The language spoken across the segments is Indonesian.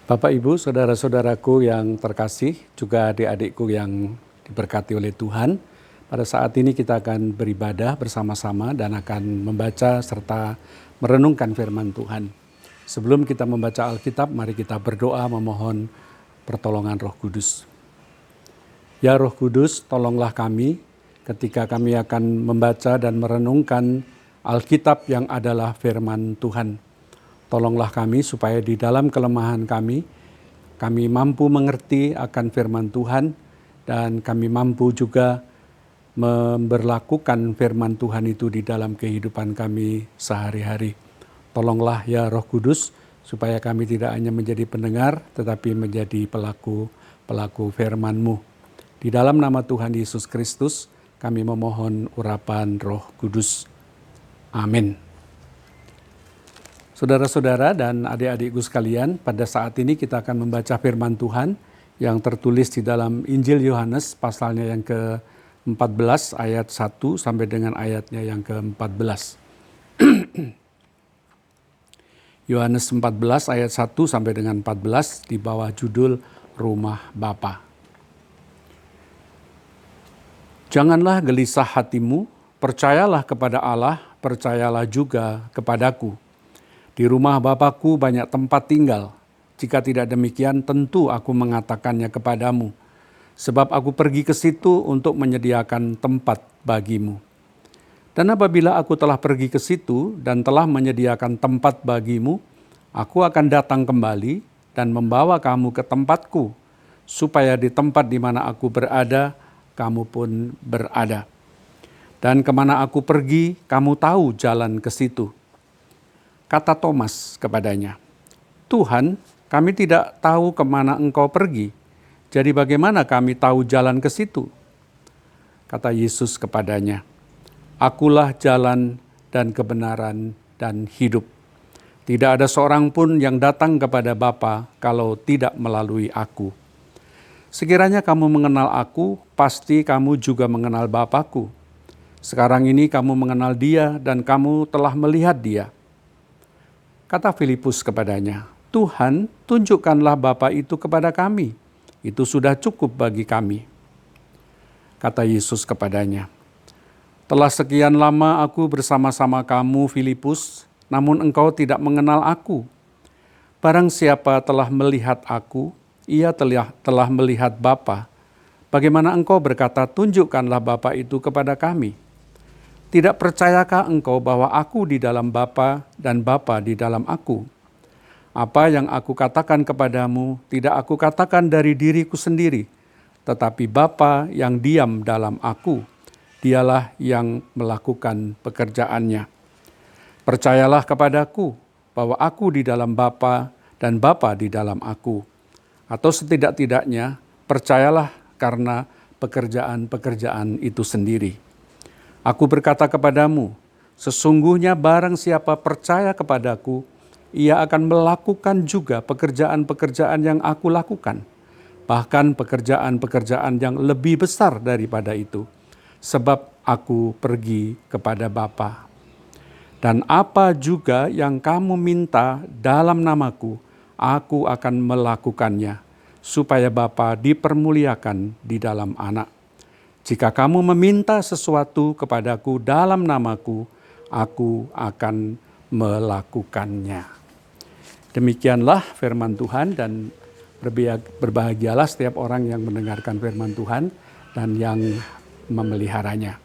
Bapak, Ibu, saudara-saudaraku yang terkasih, juga adik-adikku yang diberkati oleh Tuhan. Pada saat ini kita akan beribadah bersama-sama dan akan membaca serta merenungkan firman Tuhan. Sebelum kita membaca Alkitab, mari kita berdoa memohon pertolongan Roh Kudus. Ya Roh Kudus, tolonglah kami ketika kami akan membaca dan merenungkan Alkitab yang adalah firman Tuhan. Tolonglah kami supaya di dalam kelemahan kami mampu mengerti akan firman Tuhan dan kami mampu juga memberlakukan firman Tuhan itu di dalam kehidupan kami sehari-hari. Tolonglah ya Roh Kudus supaya kami tidak hanya menjadi pendengar tetapi menjadi pelaku firman-Mu. Di dalam nama Tuhan Yesus Kristus kami memohon urapan Roh Kudus. Amin. Saudara-saudara dan adik-adikku sekalian, pada saat ini kita akan membaca firman Tuhan yang tertulis di dalam Injil Yohanes pasalnya yang ke-14 ayat 1 sampai dengan ayatnya yang ke-14. Yohanes 14 ayat 1 sampai dengan 14 di bawah judul Rumah Bapa. Janganlah gelisah hatimu, percayalah kepada Allah, percayalah juga kepadaku. Di rumah Bapakku banyak tempat tinggal. Jika tidak demikian, tentu aku mengatakannya kepadamu. Sebab aku pergi ke situ untuk menyediakan tempat bagimu. Dan apabila aku telah pergi ke situ dan telah menyediakan tempat bagimu, aku akan datang kembali dan membawa kamu ke tempatku, supaya di tempat di mana aku berada, kamu pun berada. Dan kemana aku pergi, kamu tahu jalan ke situ. Kata Thomas kepadanya, Tuhan, kami tidak tahu kemana engkau pergi, jadi bagaimana kami tahu jalan ke situ? Kata Yesus kepadanya, Akulah jalan dan kebenaran dan hidup. Tidak ada seorang pun yang datang kepada Bapa kalau tidak melalui aku. Sekiranya kamu mengenal aku, pasti kamu juga mengenal Bapakku. Sekarang ini kamu mengenal Dia dan kamu telah melihat Dia. Kata Filipus kepadanya, Tuhan, tunjukkanlah Bapa itu kepada kami. Itu sudah cukup bagi kami. Kata Yesus kepadanya, telah sekian lama aku bersama-sama kamu, Filipus, namun engkau tidak mengenal aku. Barang siapa telah melihat aku, ia telah melihat Bapa. Bagaimana engkau berkata, tunjukkanlah Bapa itu kepada kami? Tidak percayakah engkau bahwa aku di dalam Bapa dan Bapa di dalam aku? Apa yang aku katakan kepadamu tidak aku katakan dari diriku sendiri, tetapi Bapa yang diam dalam aku, dialah yang melakukan pekerjaannya. Percayalah kepadaku bahwa aku di dalam Bapa dan Bapa di dalam aku. Atau setidak-tidaknya percayalah karena pekerjaan-pekerjaan itu sendiri. Aku berkata kepadamu, sesungguhnya barang siapa percaya kepadaku, ia akan melakukan juga pekerjaan-pekerjaan yang aku lakukan. Bahkan pekerjaan-pekerjaan yang lebih besar daripada itu. Sebab aku pergi kepada Bapa. Dan apa juga yang kamu minta dalam namaku, aku akan melakukannya. Supaya Bapa dipermuliakan di dalam Anak. Jika kamu meminta sesuatu kepadaku dalam namaku, aku akan melakukannya. Demikianlah firman Tuhan dan berbahagialah setiap orang yang mendengarkan firman Tuhan dan yang memeliharanya.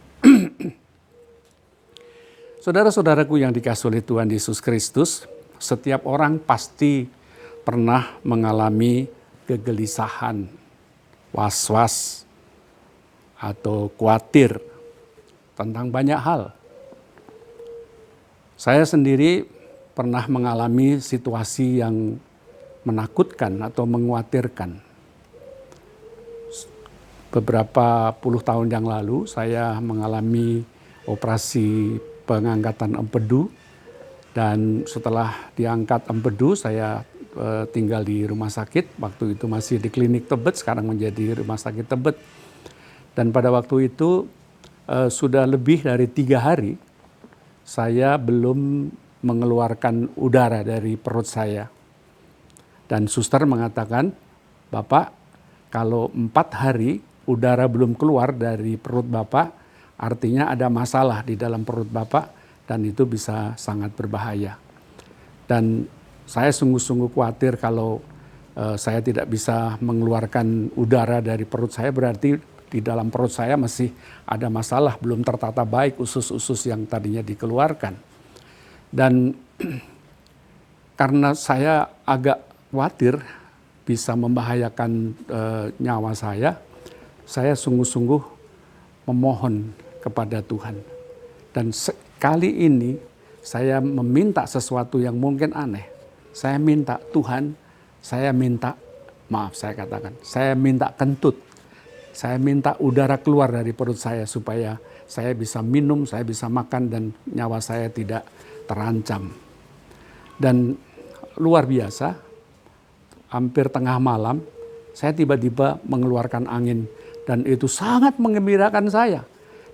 Saudara-saudaraku yang dikasihi oleh Tuhan Yesus Kristus, setiap orang pasti pernah mengalami kegelisahan, was-was, atau khawatir tentang banyak hal. Saya sendiri pernah mengalami situasi yang menakutkan atau mengkhawatirkan. Beberapa puluh tahun yang lalu saya mengalami operasi pengangkatan empedu dan setelah diangkat empedu saya tinggal di rumah sakit. Waktu itu masih di klinik Tebet, sekarang menjadi rumah sakit Tebet. Dan pada waktu itu sudah lebih dari 3 hari saya belum mengeluarkan udara dari perut saya. Dan suster mengatakan, Bapak, kalau 4 hari udara belum keluar dari perut Bapak, artinya ada masalah di dalam perut Bapak dan itu bisa sangat berbahaya. Dan saya sungguh-sungguh khawatir kalau saya tidak bisa mengeluarkan udara dari perut saya, berarti di dalam perut saya masih ada masalah, belum tertata baik usus-usus yang tadinya dikeluarkan. Dan karena saya agak khawatir bisa membahayakan nyawa saya sungguh-sungguh memohon kepada Tuhan. Dan kali ini saya meminta sesuatu yang mungkin aneh. Saya minta Tuhan, saya minta kentut. Saya minta udara keluar dari perut saya supaya saya bisa minum, saya bisa makan dan nyawa saya tidak terancam. Dan luar biasa, hampir tengah malam, saya tiba-tiba mengeluarkan angin dan itu sangat menggembirakan saya.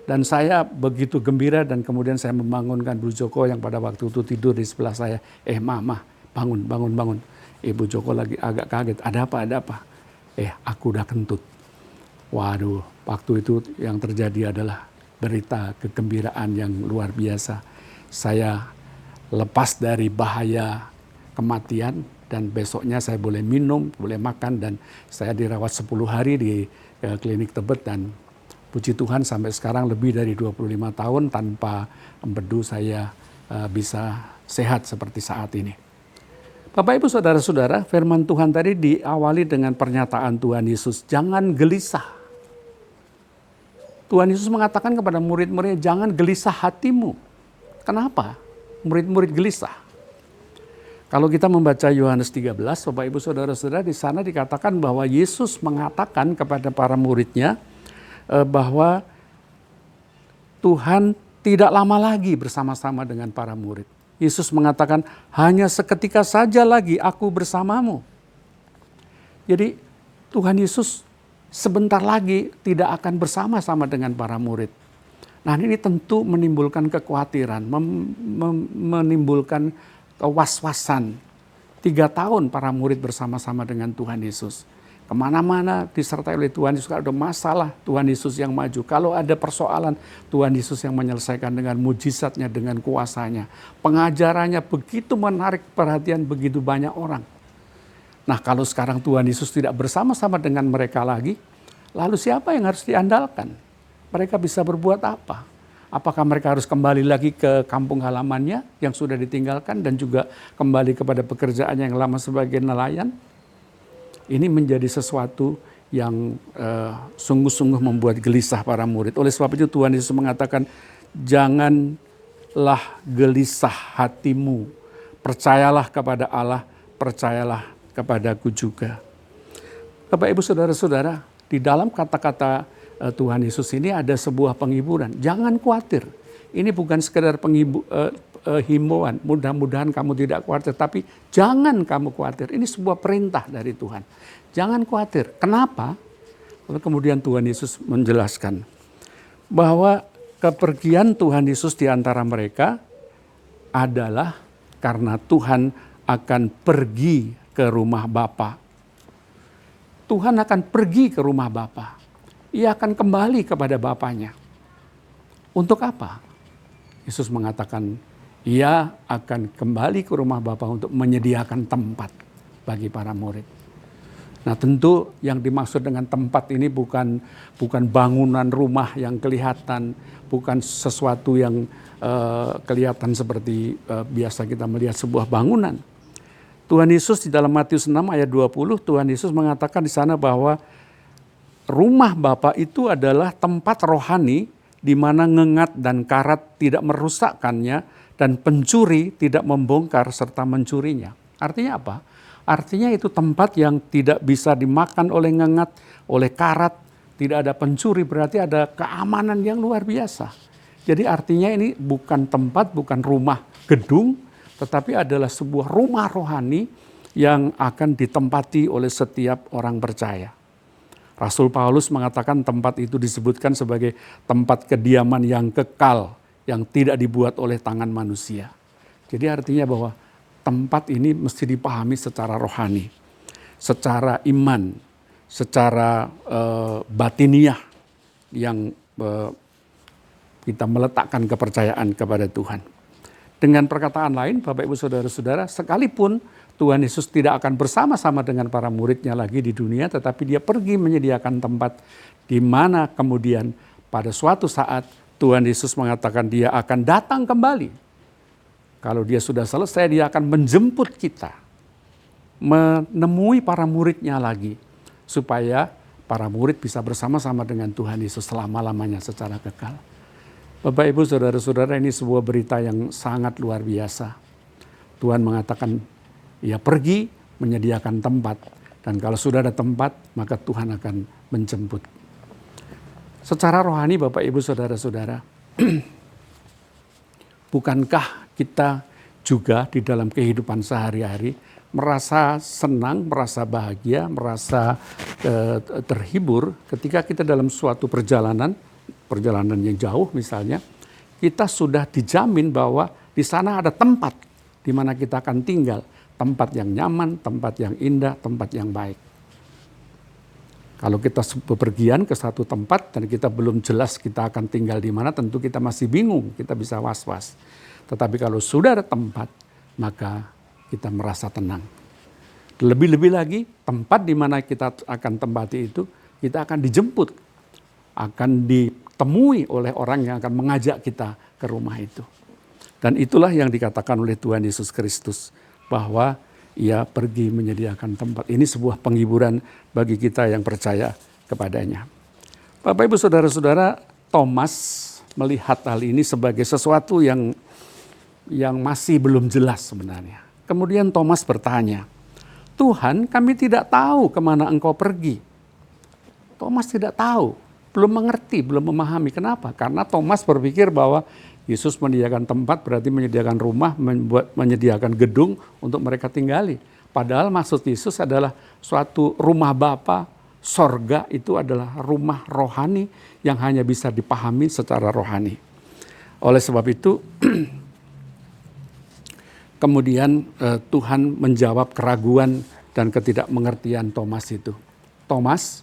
Dan saya begitu gembira dan kemudian saya membangunkan Bu Joko yang pada waktu itu tidur di sebelah saya. Mama, bangun. Ibu Joko lagi agak kaget, ada apa? Aku udah kentut. Waduh, waktu itu yang terjadi adalah berita kegembiraan yang luar biasa. Saya lepas dari bahaya kematian dan besoknya saya boleh minum, boleh makan dan saya dirawat 10 hari di klinik Tebet dan puji Tuhan sampai sekarang lebih dari 25 tahun tanpa empedu saya bisa sehat seperti saat ini. Bapak Ibu Saudara-saudara, firman Tuhan tadi diawali dengan pernyataan Tuhan Yesus, jangan gelisah. Tuhan Yesus mengatakan kepada murid-muridnya, jangan gelisah hatimu. Kenapa murid-murid gelisah? Kalau kita membaca Yohanes 13, Bapak Ibu Saudara-saudara, di sana dikatakan bahwa Yesus mengatakan kepada para muridnya bahwa Tuhan tidak lama lagi bersama-sama dengan para murid. Yesus mengatakan, hanya seketika saja lagi aku bersamamu. Jadi Tuhan Yesus sebentar lagi tidak akan bersama-sama dengan para murid. Nah ini tentu menimbulkan kekhawatiran, menimbulkan was-wasan. 3 tahun para murid bersama-sama dengan Tuhan Yesus. Kemana-mana disertai oleh Tuhan Yesus. Kalau ada masalah, Tuhan Yesus yang maju. Kalau ada persoalan, Tuhan Yesus yang menyelesaikan dengan mujizatnya, dengan kuasanya. Pengajarannya begitu menarik perhatian begitu banyak orang. Nah kalau sekarang Tuhan Yesus tidak bersama-sama dengan mereka lagi, lalu siapa yang harus diandalkan? Mereka bisa berbuat apa? Apakah mereka harus kembali lagi ke kampung halamannya yang sudah ditinggalkan dan juga kembali kepada pekerjaannya yang lama sebagai nelayan? Ini menjadi sesuatu yang sungguh-sungguh membuat gelisah para murid. Oleh sebab itu Tuhan Yesus mengatakan, janganlah gelisah hatimu. Percayalah kepada Allah, percayalah kepadaku juga. Bapak Ibu Saudara-saudara, di dalam kata-kata Tuhan Yesus ini ada sebuah penghiburan. Jangan khawatir. Ini bukan sekedar himbauan. Mudah-mudahan kamu tidak khawatir. Tapi jangan kamu khawatir. Ini sebuah perintah dari Tuhan. Jangan khawatir. Kenapa? Lalu kemudian Tuhan Yesus menjelaskan bahwa kepergian Tuhan Yesus di antara mereka adalah karena Tuhan akan pergi ke rumah Bapa. Tuhan akan pergi ke rumah Bapa. Ia akan kembali kepada Bapanya. Untuk apa? Yesus mengatakan, ia akan kembali ke rumah Bapa untuk menyediakan tempat bagi para murid. Nah tentu yang dimaksud dengan tempat ini bukan bangunan rumah yang kelihatan, bukan sesuatu yang kelihatan seperti biasa kita melihat sebuah bangunan. Tuhan Yesus di dalam Matius 6 ayat 20, Tuhan Yesus mengatakan di sana bahwa rumah Bapa itu adalah tempat rohani di mana ngengat dan karat tidak merusakkannya dan pencuri tidak membongkar serta mencurinya. Artinya apa? Artinya itu tempat yang tidak bisa dimakan oleh ngengat, oleh karat, tidak ada pencuri, berarti ada keamanan yang luar biasa. Jadi artinya ini bukan tempat, bukan rumah gedung, tetapi adalah sebuah rumah rohani yang akan ditempati oleh setiap orang percaya. Rasul Paulus mengatakan tempat itu disebutkan sebagai tempat kediaman yang kekal, yang tidak dibuat oleh tangan manusia. Jadi artinya bahwa tempat ini mesti dipahami secara rohani. secara iman, secara batiniah yang kita meletakkan kepercayaan kepada Tuhan. Dengan perkataan lain, Bapak Ibu Saudara-saudara, sekalipun Tuhan Yesus tidak akan bersama-sama dengan para muridnya lagi di dunia, tetapi dia pergi menyediakan tempat di mana kemudian pada suatu saat Tuhan Yesus mengatakan dia akan datang kembali. Kalau dia sudah selesai, dia akan menjemput kita, menemui para muridnya lagi, supaya para murid bisa bersama-sama dengan Tuhan Yesus selama-lamanya secara kekal. Bapak Ibu Saudara-saudara, ini sebuah berita yang sangat luar biasa. Tuhan mengatakan ia pergi menyediakan tempat, dan kalau sudah ada tempat maka Tuhan akan menjemput. Secara rohani Bapak Ibu Saudara-saudara, bukankah kita juga di dalam kehidupan sehari-hari merasa senang, merasa bahagia, merasa terhibur ketika kita dalam suatu perjalanan yang jauh misalnya, kita sudah dijamin bahwa di sana ada tempat di mana kita akan tinggal, tempat yang nyaman, tempat yang indah, tempat yang baik. Kalau kita bepergian ke satu tempat dan kita belum jelas kita akan tinggal di mana, tentu kita masih bingung, kita bisa was-was. Tetapi kalau sudah ada tempat, maka kita merasa tenang. Lebih-lebih lagi, tempat di mana kita akan tempati itu, kita akan dijemput, akan ditemui oleh orang yang akan mengajak kita ke rumah itu. Dan itulah yang dikatakan oleh Tuhan Yesus Kristus, bahwa ia pergi menyediakan tempat. Ini sebuah penghiburan bagi kita yang percaya kepadanya. Bapak Ibu Saudara-saudara, Thomas melihat hal ini sebagai sesuatu yang masih belum jelas sebenarnya. Kemudian Thomas bertanya, Tuhan, kami tidak tahu kemana Engkau pergi. Thomas tidak tahu, belum mengerti, belum memahami. Kenapa? Karena Thomas berpikir bahwa Yesus menyediakan tempat berarti menyediakan rumah, menyediakan gedung untuk mereka tinggali. Padahal maksud Yesus adalah suatu rumah Bapa, sorga itu adalah rumah rohani yang hanya bisa dipahami secara rohani. Oleh sebab itu, kemudian Tuhan menjawab keraguan dan ketidakmengertian Thomas itu. Thomas,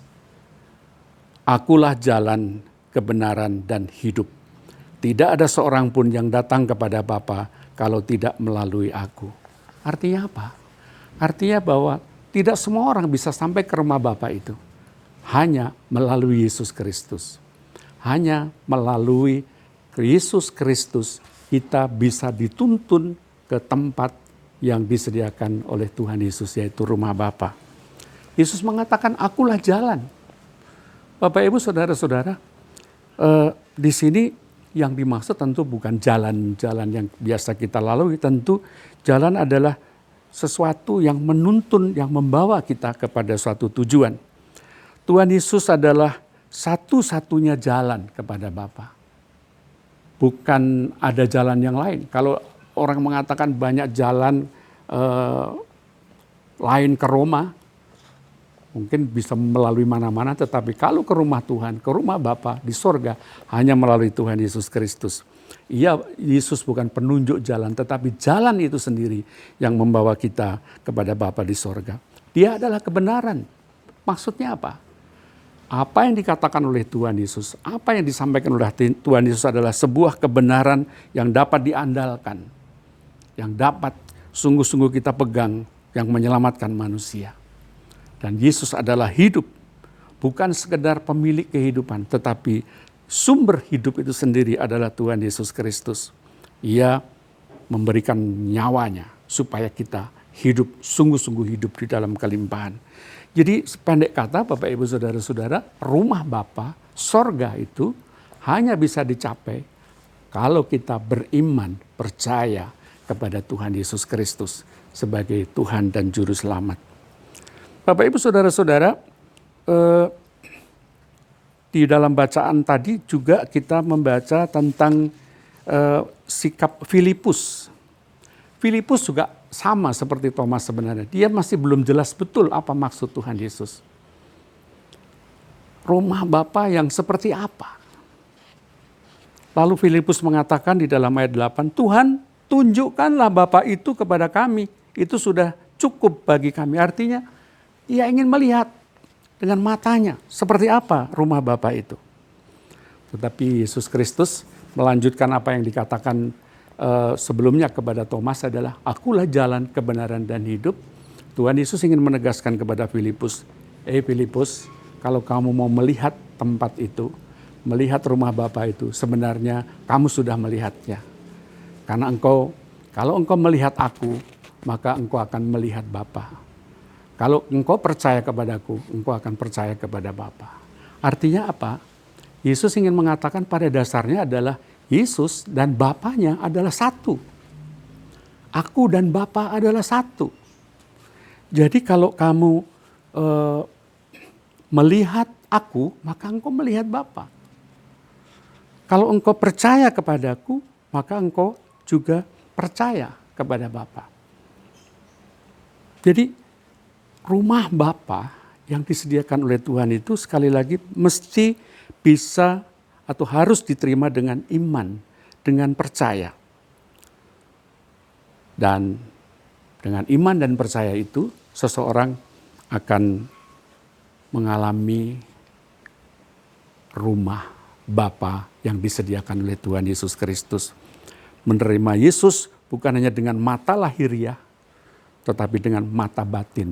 akulah jalan, kebenaran, dan hidup. Tidak ada seorang pun yang datang kepada Bapa kalau tidak melalui aku. Artinya apa? Artinya bahwa tidak semua orang bisa sampai ke rumah Bapa itu. Hanya melalui Yesus Kristus. Hanya melalui Yesus Kristus kita bisa dituntun ke tempat yang disediakan oleh Tuhan Yesus, yaitu rumah Bapa. Yesus mengatakan, akulah jalan. Bapak Ibu Saudara-saudara, di sini yang dimaksud tentu bukan jalan-jalan yang biasa kita lalui. Tentu jalan adalah sesuatu yang menuntun, yang membawa kita kepada suatu tujuan. Tuhan Yesus adalah satu-satunya jalan kepada Bapa. Bukan ada jalan yang lain. Kalau orang mengatakan banyak jalan lain ke Roma, mungkin bisa melalui mana-mana, tetapi kalau ke rumah Tuhan, ke rumah Bapa di sorga, hanya melalui Tuhan Yesus Kristus. Yesus bukan penunjuk jalan, tetapi jalan itu sendiri yang membawa kita kepada Bapa di sorga. Dia adalah kebenaran. Maksudnya apa? Apa yang dikatakan oleh Tuhan Yesus, apa yang disampaikan oleh Tuhan Yesus adalah sebuah kebenaran yang dapat diandalkan, yang dapat sungguh-sungguh kita pegang, yang menyelamatkan manusia. Dan Yesus adalah hidup, bukan sekedar pemilik kehidupan, tetapi sumber hidup itu sendiri adalah Tuhan Yesus Kristus. Ia memberikan nyawanya supaya kita hidup, sungguh-sungguh hidup di dalam kelimpahan. Jadi sependek kata Bapak Ibu Saudara-saudara, rumah Bapa, sorga itu hanya bisa dicapai kalau kita beriman, percaya kepada Tuhan Yesus Kristus sebagai Tuhan dan Juru Selamat. Bapak Ibu Saudara-saudara, di dalam bacaan tadi juga kita membaca tentang sikap Filipus. Filipus juga sama seperti Thomas sebenarnya. Dia masih belum jelas betul apa maksud Tuhan Yesus. Rumah Bapa yang seperti apa? Lalu Filipus mengatakan di dalam ayat 8, Tuhan tunjukkanlah Bapa itu kepada kami. Itu sudah cukup bagi kami. Artinya ia ingin melihat dengan matanya seperti apa rumah Bapa itu. Tetapi Yesus Kristus melanjutkan apa yang dikatakan sebelumnya kepada Thomas adalah, akulah jalan, kebenaran, dan hidup. Tuhan Yesus ingin menegaskan kepada Filipus, Filipus, kalau kamu mau melihat tempat itu, melihat rumah Bapa itu, sebenarnya kamu sudah melihatnya. Karena kalau engkau melihat aku, maka engkau akan melihat Bapa. Kalau engkau percaya kepadaku, engkau akan percaya kepada Bapa. Artinya apa? Yesus ingin mengatakan pada dasarnya adalah Yesus dan Bapanya adalah satu. Aku dan Bapa adalah satu. Jadi kalau kamu melihat aku, maka engkau melihat Bapa. Kalau engkau percaya kepadaku, maka engkau juga percaya kepada Bapa. Jadi rumah Bapa yang disediakan oleh Tuhan itu sekali lagi mesti bisa atau harus diterima dengan iman, dengan percaya. Dan dengan iman dan percaya itu, seseorang akan mengalami rumah Bapa yang disediakan oleh Tuhan Yesus Kristus. Menerima Yesus bukan hanya dengan mata lahiriah, tetapi dengan mata batin,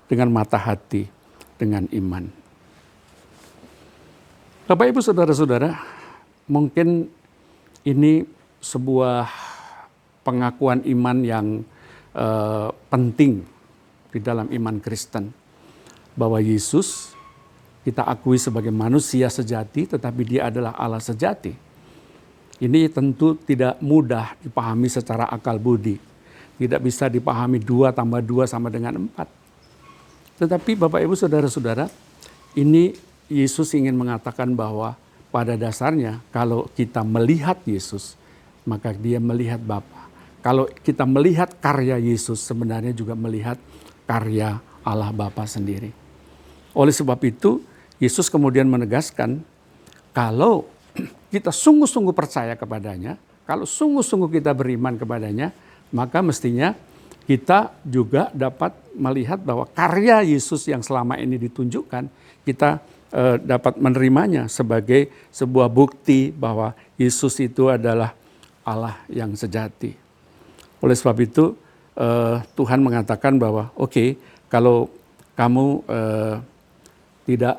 dengan mata hati, dengan iman. Bapak, Ibu, Saudara-saudara, mungkin ini sebuah pengakuan iman yang penting di dalam iman Kristen. Bahwa Yesus kita akui sebagai manusia sejati, tetapi dia adalah Allah sejati. Ini tentu tidak mudah dipahami secara akal budi. Tidak bisa dipahami 2 tambah 2 sama dengan 4. Tetapi Bapak, Ibu, Saudara-saudara, ini Yesus ingin mengatakan bahwa pada dasarnya kalau kita melihat Yesus, maka dia melihat Bapa. Kalau kita melihat karya Yesus, sebenarnya juga melihat karya Allah Bapa sendiri. Oleh sebab itu, Yesus kemudian menegaskan, kalau kita sungguh-sungguh percaya kepadanya, kalau sungguh-sungguh kita beriman kepadanya, maka mestinya kita juga dapat melihat bahwa karya Yesus yang selama ini ditunjukkan, kita dapat menerimanya sebagai sebuah bukti bahwa Yesus itu adalah Allah yang sejati. Oleh sebab itu Tuhan mengatakan bahwa kalau kamu tidak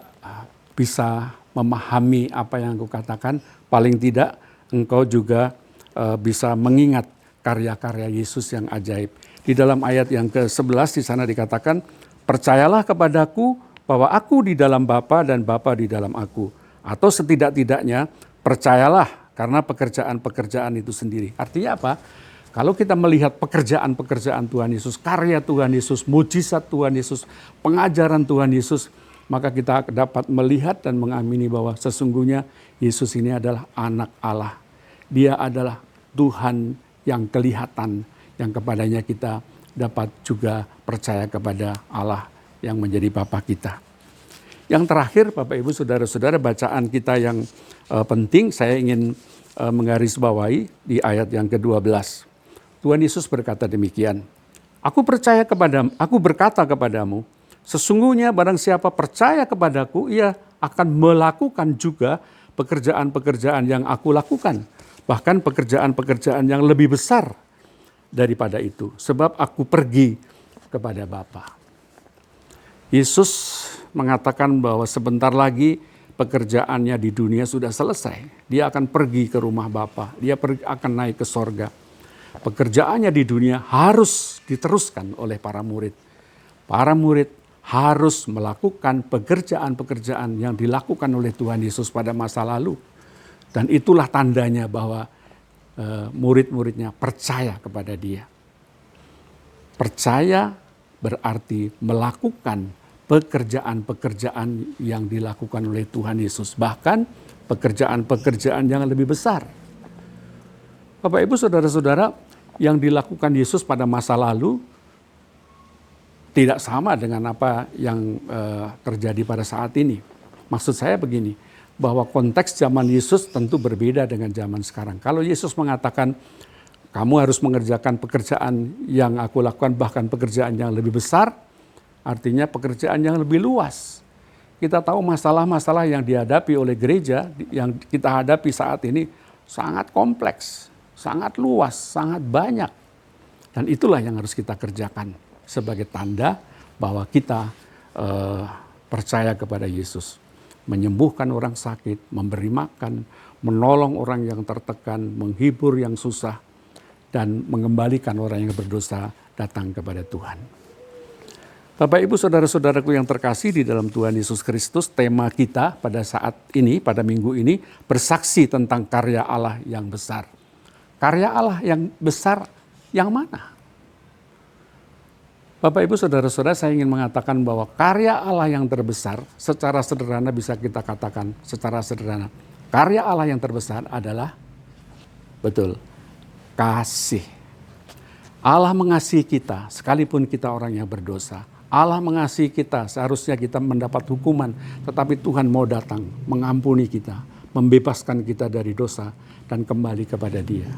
bisa memahami apa yang aku katakan, paling tidak engkau juga bisa mengingat karya-karya Yesus yang ajaib. Di dalam ayat yang ke-11 di sana dikatakan, percayalah kepadaku bahwa aku di dalam Bapa dan Bapa di dalam aku. Atau setidak-tidaknya percayalah karena pekerjaan-pekerjaan itu sendiri. Artinya apa? Kalau kita melihat pekerjaan-pekerjaan Tuhan Yesus, karya Tuhan Yesus, mujizat Tuhan Yesus, pengajaran Tuhan Yesus, maka kita dapat melihat dan mengamini bahwa sesungguhnya Yesus ini adalah anak Allah. Dia adalah Tuhan yang kelihatan, yang kepadanya kita dapat juga percaya kepada Allah yang menjadi Bapa kita. Yang terakhir, Bapak, Ibu, Saudara-saudara, bacaan kita yang penting saya ingin menggarisbawahi di ayat yang ke-12. Tuhan Yesus berkata demikian, aku berkata kepadamu, sesungguhnya barang siapa percaya kepadaku, ia akan melakukan juga pekerjaan-pekerjaan yang aku lakukan. Bahkan pekerjaan-pekerjaan yang lebih besar daripada itu. Sebab aku pergi kepada Bapa. Yesus mengatakan bahwa sebentar lagi pekerjaannya di dunia sudah selesai. Dia akan pergi ke rumah Bapa. Dia akan naik ke sorga. Pekerjaannya di dunia harus diteruskan oleh para murid. Para murid harus melakukan pekerjaan-pekerjaan yang dilakukan oleh Tuhan Yesus pada masa lalu. Dan itulah tandanya bahwa murid-muridnya percaya kepada dia. Percaya berarti melakukan pekerjaan-pekerjaan yang dilakukan oleh Tuhan Yesus. Bahkan pekerjaan-pekerjaan yang lebih besar. Bapak, Ibu, Saudara-saudara, yang dilakukan Yesus pada masa lalu tidak sama dengan apa yang terjadi pada saat ini. Maksud saya begini, bahwa konteks zaman Yesus tentu berbeda dengan zaman sekarang. Kalau Yesus mengatakan, kamu harus mengerjakan pekerjaan yang aku lakukan, bahkan pekerjaan yang lebih besar, artinya pekerjaan yang lebih luas. Kita tahu masalah-masalah yang dihadapi oleh gereja, yang kita hadapi saat ini sangat kompleks, sangat luas, sangat banyak. Dan itulah yang harus kita kerjakan sebagai tanda bahwa kita percaya kepada Yesus. Menyembuhkan orang sakit, memberi makan, menolong orang yang tertekan, menghibur yang susah, dan mengembalikan orang yang berdosa datang kepada Tuhan. Bapak, Ibu, saudara-saudaraku yang terkasih di dalam Tuhan Yesus Kristus, tema kita pada saat ini, pada minggu ini, bersaksi tentang karya Allah yang besar. Karya Allah yang besar yang mana? Bapak, Ibu, saudara-saudara, saya ingin mengatakan bahwa karya Allah yang terbesar, secara sederhana bisa kita katakan secara sederhana, karya Allah yang terbesar adalah, betul, kasih. Allah mengasihi kita sekalipun kita orang yang berdosa. Allah mengasihi kita, seharusnya kita mendapat hukuman, tetapi Tuhan mau datang mengampuni kita, membebaskan kita dari dosa dan kembali kepada Dia.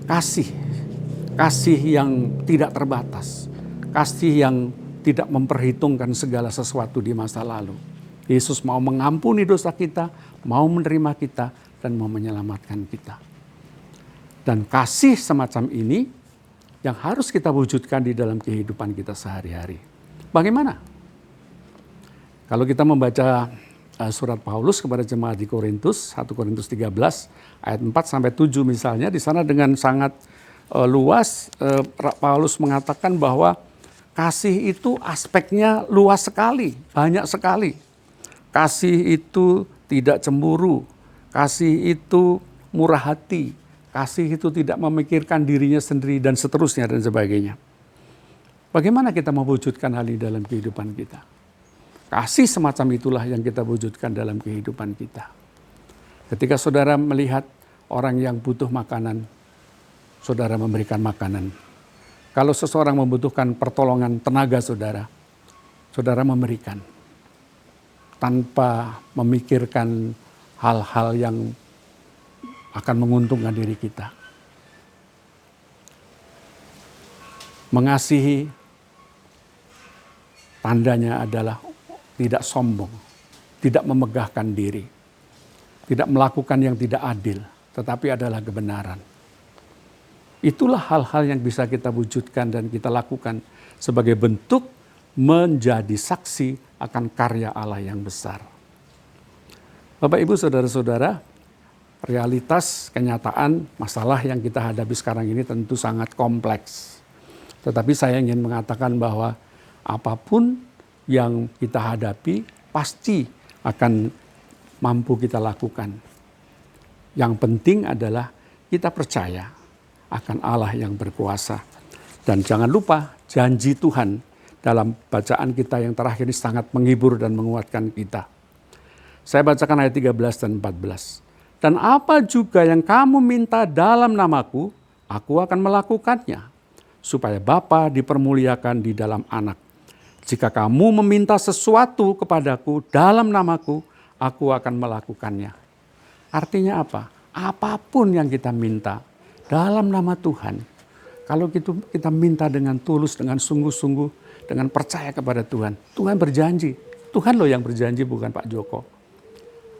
Kasih yang tidak terbatas, kasih yang tidak memperhitungkan segala sesuatu di masa lalu. Yesus mau mengampuni dosa kita, mau menerima kita, dan mau menyelamatkan kita. Dan kasih semacam ini yang harus kita wujudkan di dalam kehidupan kita sehari-hari. Bagaimana? Kalau kita membaca surat Paulus kepada jemaat di Korintus, 1 Korintus 13 ayat 4-7 misalnya, di sana dengan sangat luas Paulus mengatakan bahwa kasih itu aspeknya luas sekali, banyak sekali. Kasih itu tidak cemburu, kasih itu murah hati, kasih itu tidak memikirkan dirinya sendiri, dan seterusnya dan sebagainya. Bagaimana kita mewujudkan hal ini dalam kehidupan kita? Kasih semacam itulah yang kita wujudkan dalam kehidupan kita. Ketika saudara melihat orang yang butuh makanan, saudara memberikan makanan. Kalau seseorang membutuhkan pertolongan tenaga saudara, saudara memberikan. Tanpa memikirkan hal-hal yang akan menguntungkan diri kita. Mengasihi tandanya adalah tidak sombong, tidak memegahkan diri, tidak melakukan yang tidak adil, tetapi adalah kebenaran. Itulah hal-hal yang bisa kita wujudkan dan kita lakukan sebagai bentuk menjadi saksi akan karya Allah yang besar. Bapak, Ibu, saudara-saudara, realitas, kenyataan, masalah yang kita hadapi sekarang ini tentu sangat kompleks. Tetapi saya ingin mengatakan bahwa apapun yang kita hadapi pasti akan mampu kita lakukan. Yang penting adalah kita percaya akan Allah yang berkuasa. Dan jangan lupa janji Tuhan dalam bacaan kita yang terakhir ini sangat menghibur dan menguatkan kita. Saya bacakan ayat 13 dan 14. Dan apa juga yang kamu minta dalam namaku, aku akan melakukannya, supaya Bapa dipermuliakan di dalam Anak. Jika kamu meminta sesuatu kepadaku dalam namaku, aku akan melakukannya. Artinya apa? Apapun yang kita minta dalam nama Tuhan, kalau kita minta dengan tulus, dengan sungguh-sungguh, dengan percaya kepada Tuhan, Tuhan berjanji. Tuhan loh yang berjanji, bukan Pak Joko.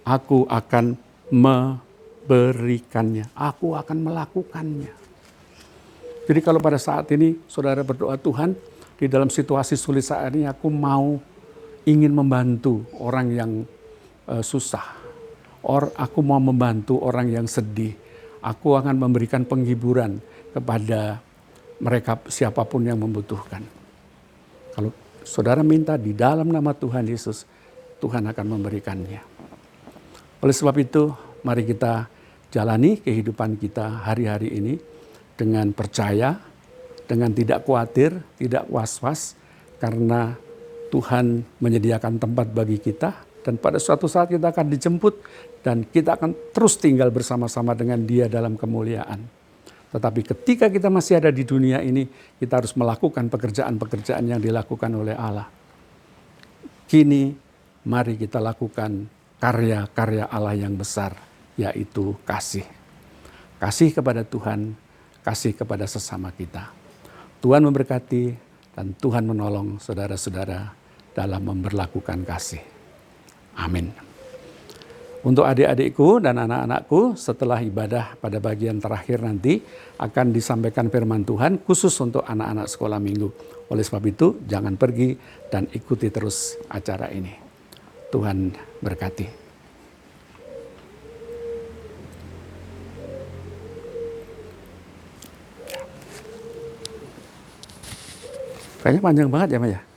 Aku akan memberikannya. Aku akan melakukannya. Jadi kalau pada saat ini saudara berdoa, Tuhan, di dalam situasi sulit saat ini aku ingin membantu orang yang susah. Aku mau membantu orang yang sedih. Aku akan memberikan penghiburan kepada mereka siapapun yang membutuhkan. Kalau saudara minta di dalam nama Tuhan Yesus, Tuhan akan memberikannya. Oleh sebab itu, mari kita jalani kehidupan kita hari-hari ini dengan percaya, dengan tidak khawatir, tidak was-was, karena Tuhan menyediakan tempat bagi kita, dan pada suatu saat kita akan dijemput, dan kita akan terus tinggal bersama-sama dengan Dia dalam kemuliaan. Tetapi ketika kita masih ada di dunia ini, kita harus melakukan pekerjaan-pekerjaan yang dilakukan oleh Allah. Kini, mari kita lakukan karya-karya Allah yang besar, yaitu kasih. Kasih kepada Tuhan, kasih kepada sesama kita. Tuhan memberkati, dan Tuhan menolong saudara-saudara dalam memberlakukan kasih. Amin. Untuk adik-adikku dan anak-anakku, setelah ibadah pada bagian terakhir nanti akan disampaikan firman Tuhan khusus untuk anak-anak sekolah minggu. Oleh sebab itu, jangan pergi dan ikuti terus acara ini. Tuhan berkati. Kayaknya panjang banget ya, Maya?